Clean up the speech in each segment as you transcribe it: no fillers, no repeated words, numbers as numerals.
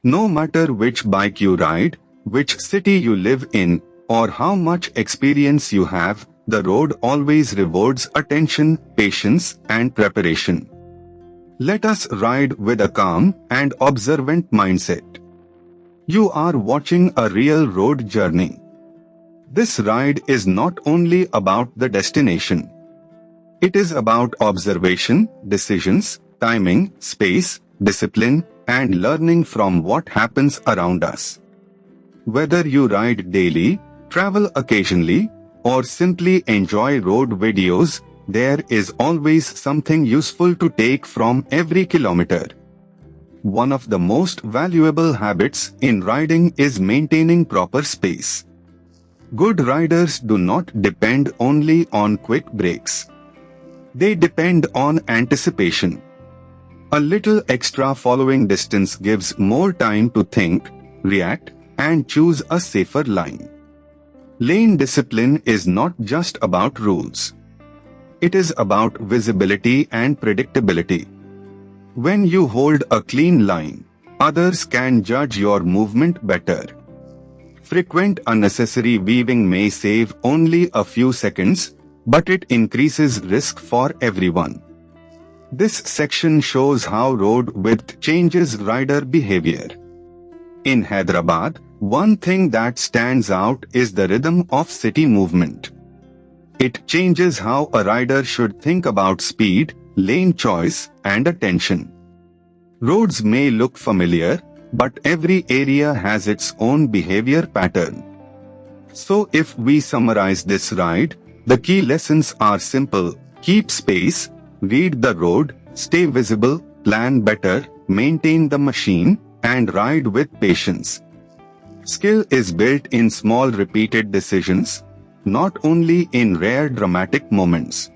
No matter which bike you ride, which city you live in, or how much experience you have, the road always rewards attention, patience, and preparation. Let us ride with a calm and observant mindset. You are watching a real road journey. This ride is not only about the destination. It is about observation, decisions, timing, space, discipline, and learning from what happens around us. Whether you ride daily, travel occasionally, or simply enjoy road videos, there is always something useful to take from every kilometer. One of the most valuable habits in riding is maintaining proper space. Good riders do not depend only on quick breaks. They depend on anticipation. A little extra following distance gives more time to think, react, and choose a safer line. Lane discipline is not just about rules. It is about visibility and predictability. When you hold a clean line, others can judge your movement better. Frequent unnecessary weaving may save only a few seconds, but it increases risk for everyone. This section shows how road width changes rider behavior. In Hyderabad, one thing that stands out is the rhythm of city movement. It changes how a rider should think about speed, lane choice, and attention. Roads may look familiar, but every area has its own behavior pattern. So if we summarize this ride, the key lessons are simple: keep space, read the road, stay visible, plan better, maintain the machine, and ride with patience. Skill is built in small repeated decisions, not only in rare dramatic moments.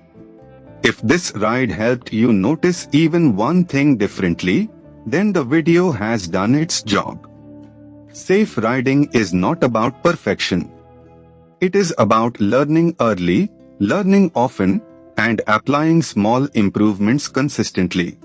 If this ride helped you notice even one thing differently, then the video has done its job. Safe riding is not about perfection. It is about learning early, learning often, and applying small improvements consistently.